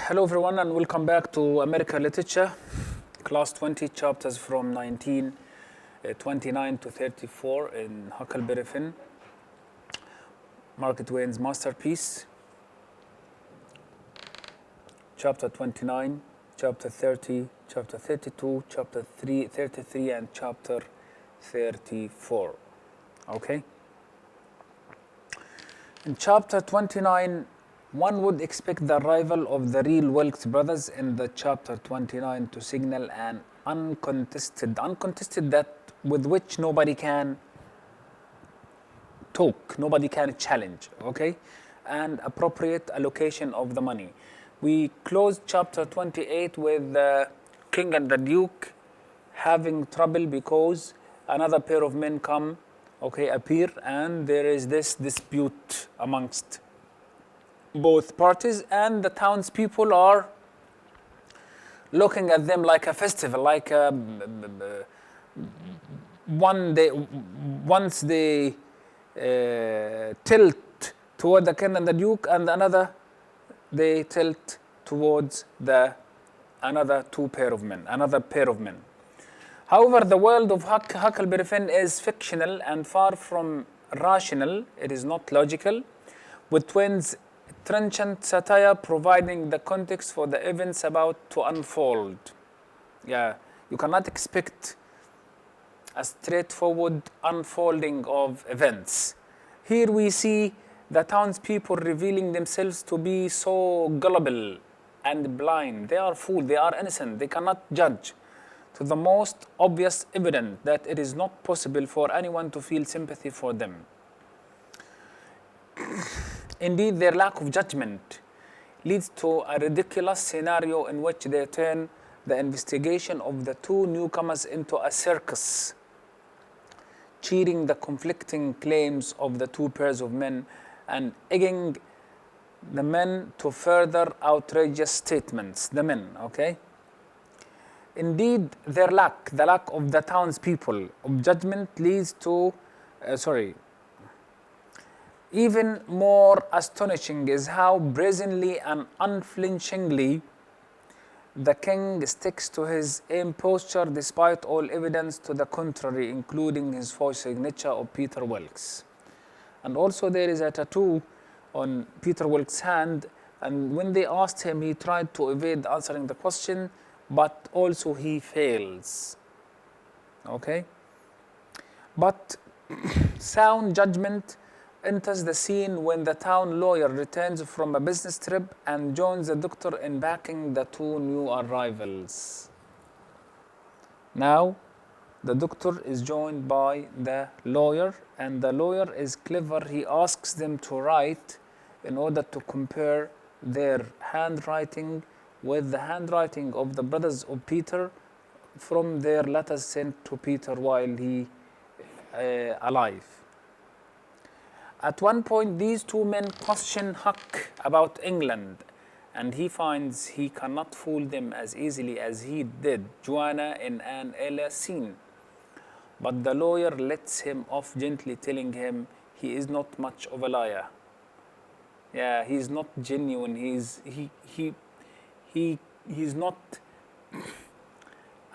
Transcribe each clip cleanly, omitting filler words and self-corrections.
Hello everyone and welcome back to American Literature, Class 20, chapters from 29 to 34 in Huckleberry Finn, Mark Twain's masterpiece. Chapter 29, Chapter 30, Chapter 32, Chapter 33, and Chapter 34. Okay? In Chapter 29, one would expect the arrival of the real Wilkes brothers in the Chapter 29 to signal an uncontested that with which nobody can talk, nobody can challenge, okay? And appropriate allocation of the money. We closed Chapter 28 with the King and the Duke having trouble because another pair of men appear, and there is this dispute amongst both parties, and the townspeople are looking at them like a festival, like once they tilt toward the King and the Duke, and another they tilt towards another pair of men. However, the world of Huckleberry Finn is fictional and far from rational. It is not logical, with Twain's trenchant satire providing the context for the events about to unfold. Yeah, you cannot expect a straightforward unfolding of events. Here we see the townspeople revealing themselves to be so gullible and blind. They are fools, they are innocent, they cannot judge, to the most obvious evidence that it is not possible for anyone to feel sympathy for them. Indeed, their lack of judgment leads to a ridiculous scenario in which they turn the investigation of the two newcomers into a circus, cheering the conflicting claims of the two pairs of men and egging the men to further outrageous statements. The men, okay? Indeed, the lack of the townspeople of judgment leads to, even more astonishing is how brazenly and unflinchingly the king sticks to his imposture despite all evidence to the contrary, including his false signature of Peter Wilkes. And also there is a tattoo on Peter Wilkes' hand, and when they asked him, he tried to evade answering the question, but also he fails. Okay? But sound judgment enters the scene when the town lawyer returns from a business trip and joins the doctor in backing the two new arrivals. Now, the doctor is joined by the lawyer, and the lawyer is clever. He asks them to write in order to compare their handwriting with the handwriting of the brothers of Peter from their letters sent to Peter while he alive. At one point, these two men question Huck about England, and he finds he cannot fool them as easily as he did Joanna in an earlier scene. But the lawyer lets him off gently, telling him he is not much of a liar. Yeah, he's not genuine. He's not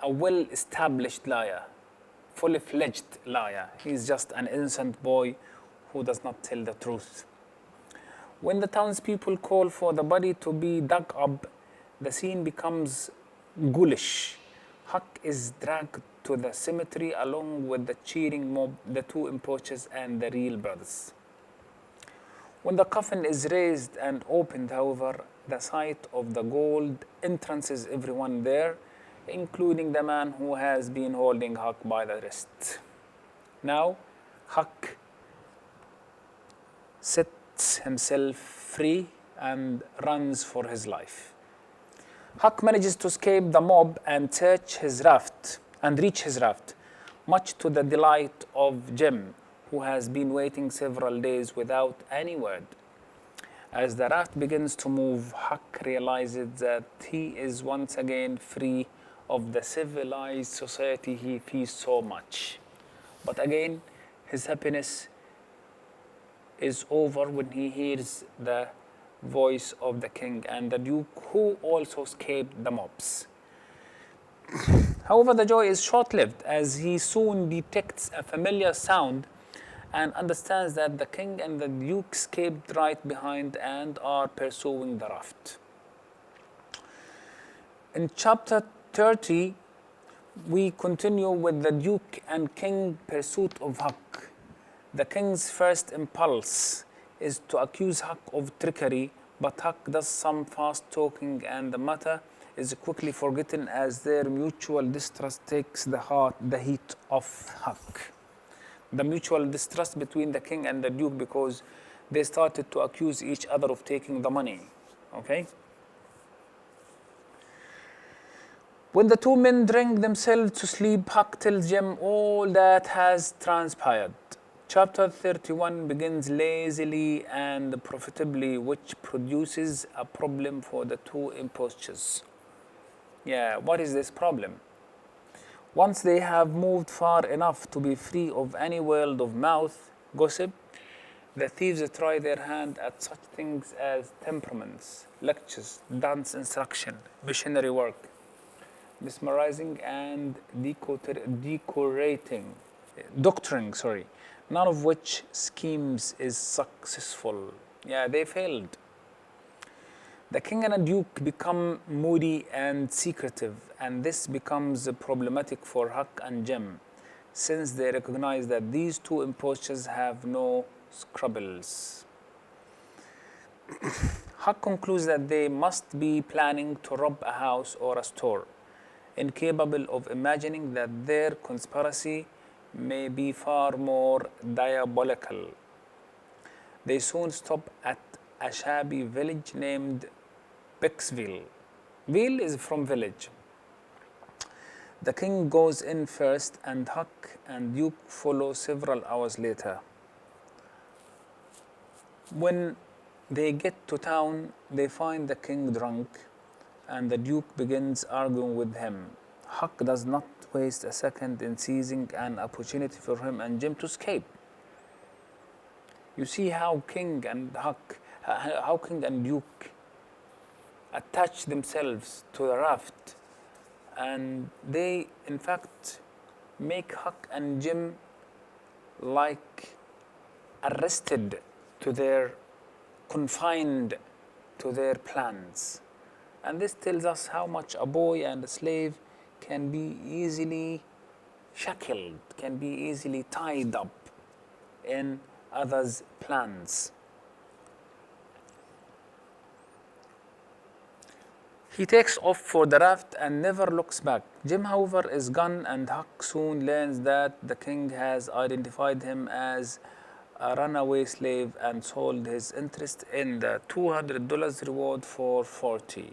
a well-established liar, fully-fledged liar. He's just an innocent boy who does not tell the truth. When the townspeople call for the body to be dug up, the scene becomes ghoulish. Huck is dragged to the cemetery along with the cheering mob, the two impostors, and the real brothers. When the coffin is raised and opened, however, the sight of the gold entrances everyone there, including the man who has been holding Huck by the wrist. Now, Huck sets himself free and runs for his life. Huck manages to escape the mob and reach his raft, much to the delight of Jim, who has been waiting several days without any word. As the raft begins to move, Huck realizes that he is once again free of the civilized society he fears so much. But again, his happiness is over when he hears the voice of the king and the duke, who also escaped the mobs. However, the joy is short-lived, as he soon detects a familiar sound and understands that the king and the duke escaped right behind and are pursuing the raft. In chapter 30, we continue with the duke and king pursuit of Huck. The king's first impulse is to accuse Huck of trickery, but Huck does some fast talking and the matter is quickly forgotten as their mutual distrust takes the heat off Huck. The mutual distrust between the king and the duke, because they started to accuse each other of taking the money. Okay? When the two men drink themselves to sleep, Huck tells Jim all that has transpired. Chapter 31 begins lazily and profitably, which produces a problem for the two impostors. Yeah, what is this problem? Once they have moved far enough to be free of any word of mouth gossip, the thieves try their hand at such things as temperaments, lectures, dance instruction, missionary work, mesmerizing and doctoring, none of which schemes is successful. Yeah, they failed. The king and the duke become moody and secretive, and this becomes problematic for Huck and Jim, since they recognize that these two impostors have no scruples. Huck concludes that they must be planning to rob a house or a store, incapable of imagining that their conspiracy may be far more diabolical. They soon stop at a shabby village named Bixville. Ville is from village. The king goes in first, and Huck and Duke follow several hours later. When they get to town, they find the king drunk, and the Duke begins arguing with him. Huck does not waste a second in seizing an opportunity for him and Jim to escape. You see how King and Duke attach themselves to the raft, and they in fact make Huck and Jim like arrested to their, confined to their plans. And this tells us how much a boy and a slave can be easily shackled, can be easily tied up in others' plans. He takes off for the raft and never looks back. Jim, however, is gone, and Huck soon learns that the king has identified him as a runaway slave and sold his interest in the $200 reward for $40.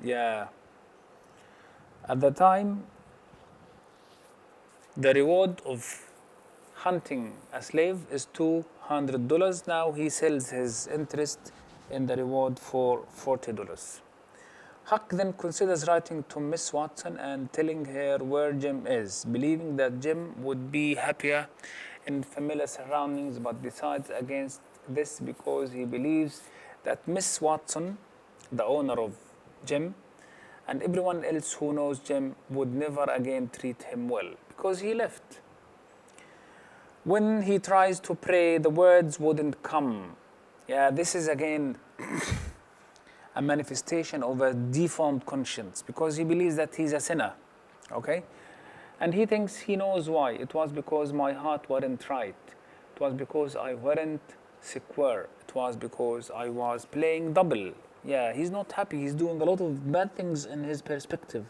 Yeah. At the time, the reward of hunting a slave is $200. Now he sells his interest in the reward for $40. Huck then considers writing to Miss Watson and telling her where Jim is, believing that Jim would be happier in familiar surroundings, but decides against this because he believes that Miss Watson, the owner of Jim, and everyone else who knows Jim would never again treat him well because he left. When he tries to pray, the words wouldn't come. Yeah, this is again a manifestation of a deformed conscience because he believes that he's a sinner, okay? And he thinks he knows why. It was because my heart wasn't right. It was because I weren't secure. It was because I was playing double. Yeah, he's not happy. He's doing a lot of bad things in his perspective.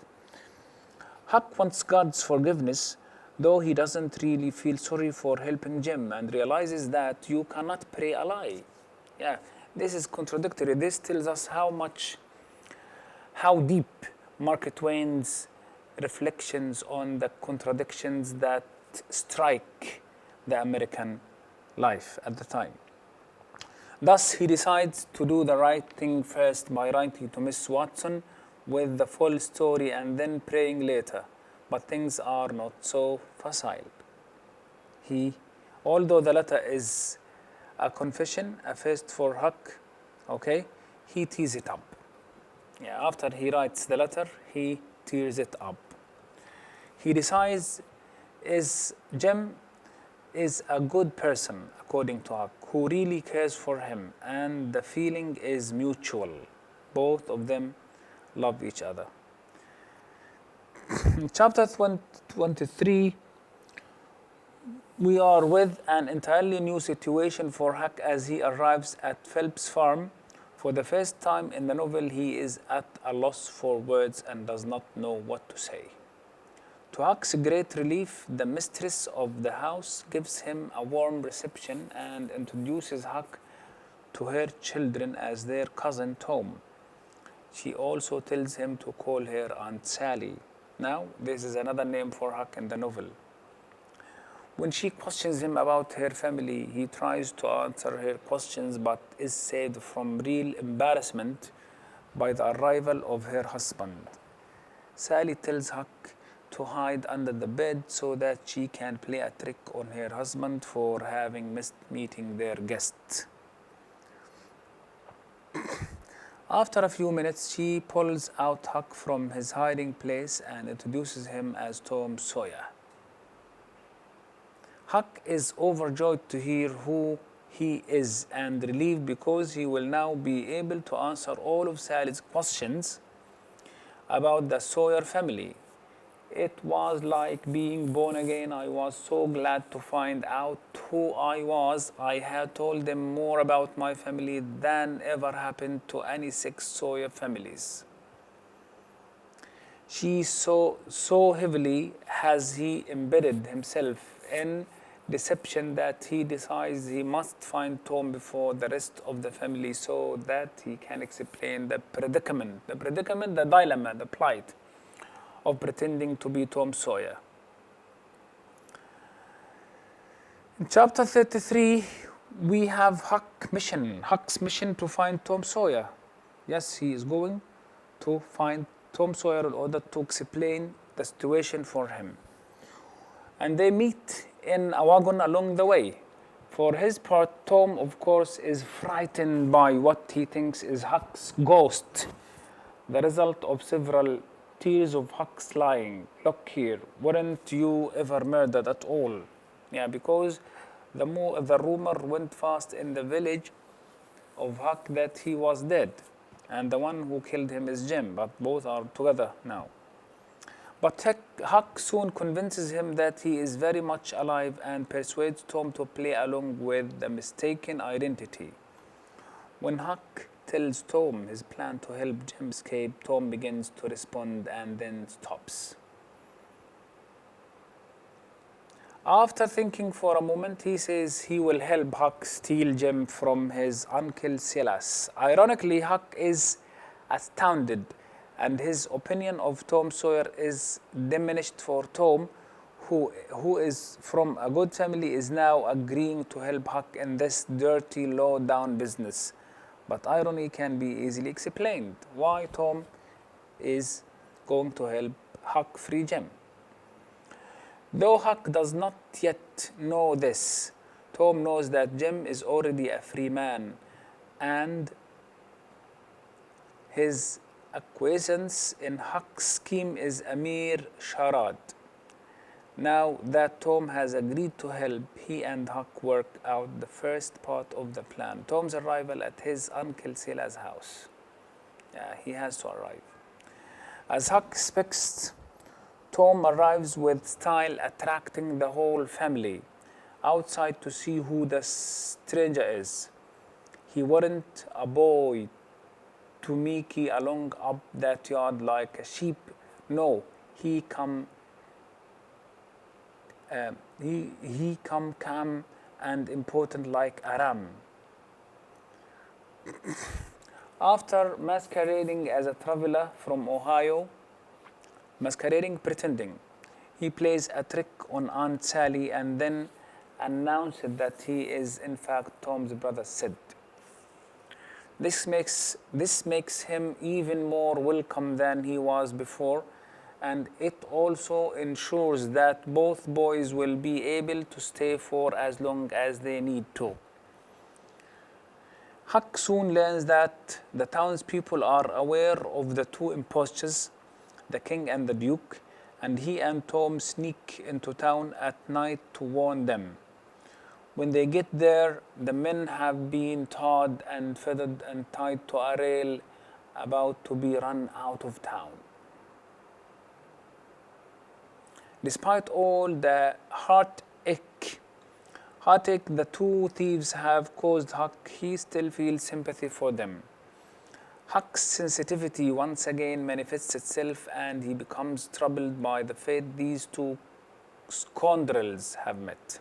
Huck wants God's forgiveness, though he doesn't really feel sorry for helping Jim and realizes that you cannot pray a lie. Yeah, this is contradictory. This tells us how deep Mark Twain's reflections on the contradictions that strike the American life at the time. Thus, he decides to do the right thing first by writing to Miss Watson with the full story and then praying later. But things are not so facile. Although the letter is a confession, a first for Huck, Okay, he tears it up. Yeah, after he writes the letter, he tears it up. He decides Jim is a good person, according to Huck, who really cares for him, and the feeling is mutual. Both of them love each other. In chapter 23, we are with an entirely new situation for Huck as he arrives at Phelps Farm. For the first time in the novel, he is at a loss for words and does not know what to say. To Huck's great relief, the mistress of the house gives him a warm reception and introduces Huck to her children as their cousin Tom. She also tells him to call her Aunt Sally. Now, this is another name for Huck in the novel. When she questions him about her family, he tries to answer her questions but is saved from real embarrassment by the arrival of her husband. Sally tells Huck to hide under the bed so that she can play a trick on her husband for having missed meeting their guest. After a few minutes, she pulls out Huck from his hiding place and introduces him as Tom Sawyer. Huck is overjoyed to hear who he is and relieved because he will now be able to answer all of Sally's questions about the Sawyer family. It was like being born again. I was so glad to find out who I was. I had told them more about my family than ever happened to any 6 Sawyer families. So heavily has he embedded himself in deception that he decides he must find Tom before the rest of the family so that he can explain the predicament, the dilemma, the plight of pretending to be Tom Sawyer. In chapter 33, we have Huck's mission to find Tom Sawyer. Yes, he is going to find Tom Sawyer in order to explain the situation for him. And they meet in a wagon along the way. For his part, Tom, of course, is frightened by what he thinks is Huck's ghost, the result of several tears of Huck's lying. Look here, weren't you ever murdered at all? Yeah, because the rumor went fast in the village of Huck that he was dead, and the one who killed him is Jim, but both are together now. But Huck soon convinces him that he is very much alive and persuades Tom to play along with the mistaken identity. When Huck tells Tom his plan to help Jim escape, Tom begins to respond and then stops. After thinking for a moment, he says he will help Huck steal Jim from his uncle Silas. Ironically, Huck is astounded, and his opinion of Tom Sawyer is diminished, for Tom, who is from a good family, is now agreeing to help Huck in this dirty, low-down business. But irony can be easily explained why Tom is going to help Huck free Jim. Though Huck does not yet know this, Tom knows that Jim is already a free man, and his acquiescence in Huck's scheme is a mere charade. Now that Tom has agreed to help, he and Huck work out the first part of the plan. Tom's arrival at his Uncle Silas' house. Yeah, he has to arrive. As Huck expects, Tom arrives with style, attracting the whole family outside to see who the stranger is. He weren't a boy to Mickey along up that yard like a sheep. No, he come calm and important like a ram. After masquerading as a traveler from Ohio, pretending, he plays a trick on Aunt Sally and then announces that he is in fact Tom's brother Sid. This makes him even more welcome than he was before, and it also ensures that both boys will be able to stay for as long as they need to. Huck soon learns that the townspeople are aware of the two impostors, the king and the duke, and he and Tom sneak into town at night to warn them. When they get there, the men have been tarred and feathered and tied to a rail, about to be run out of town. Despite all the heartache the two thieves have caused Huck, he still feels sympathy for them. Huck's sensitivity once again manifests itself, and he becomes troubled by the fate these two scoundrels have met.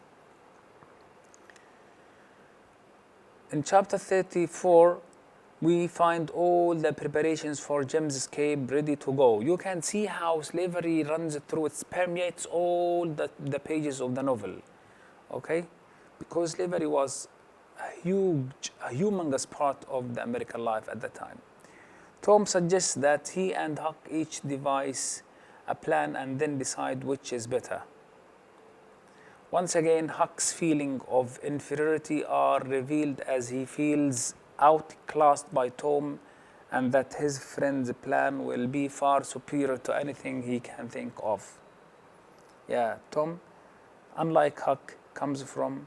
In chapter 34, we find all the preparations for Jim's escape ready to go. You can see how slavery runs through, it permeates all the pages of the novel. Okay? Because slavery was a humongous part of the American life at the time. Tom suggests that he and Huck each devise a plan and then decide which is better. Once again, Huck's feeling of inferiority are revealed as he feels outclassed by Tom, and that his friend's plan will be far superior to anything he can think of. Yeah, Tom, unlike Huck, comes from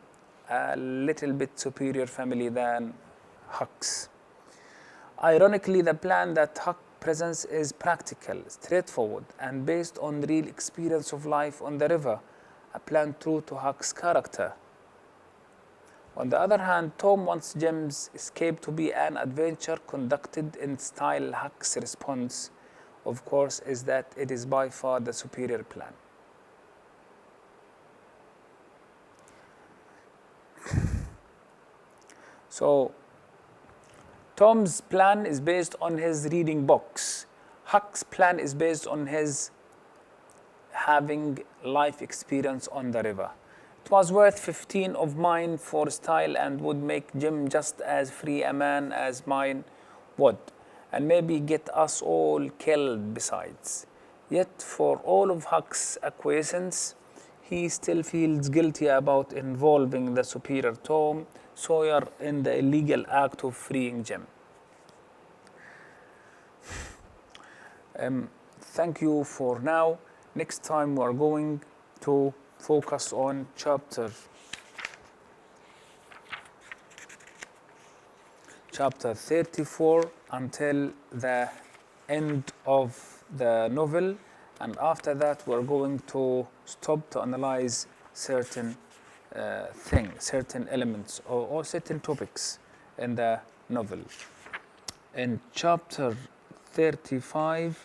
a little bit superior family than Huck's. Ironically, the plan that Huck presents is practical, straightforward, and based on real experience of life on the river, a plan true to Huck's character. On the other hand, Tom wants Jim's escape to be an adventure conducted in style. Huck's response, of course, is that it is by far the superior plan. So, Tom's plan is based on his reading books. Huck's plan is based on his having life experience on the river. It was worth 15 of mine for style and would make Jim just as free a man as mine would, and maybe get us all killed besides. Yet for all of Huck's acquiescence, he still feels guilty about involving the superior Tom Sawyer in the illegal act of freeing Jim. Thank you for now. Next time we are going to focus on chapter 34 until the end of the novel, and after that we're going to stop to analyze certain certain elements or certain topics in the novel. In chapter 35,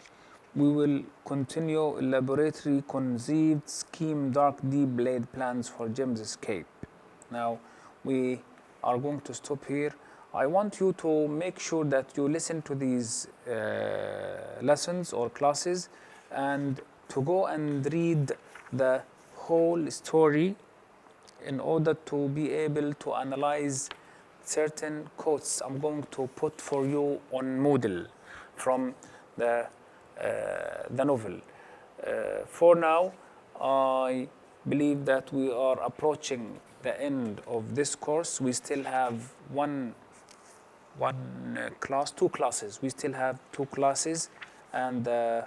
we will continue elaborately conceived scheme, dark, deep laid plans for Jim's escape. Now, we are going to stop here. I want you to make sure that you listen to these lessons or classes and to go and read the whole story in order to be able to analyze certain quotes I'm going to put for you on Moodle from the novel. For now, I believe that we are approaching the end of this course. We still have two classes. We still have two classes, and the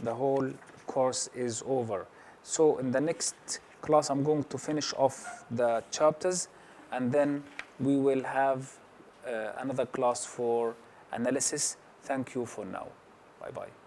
whole course is over. So in the next class, I'm going to finish off the chapters, and then we will have another class for analysis. Thank you for now. Bye-bye.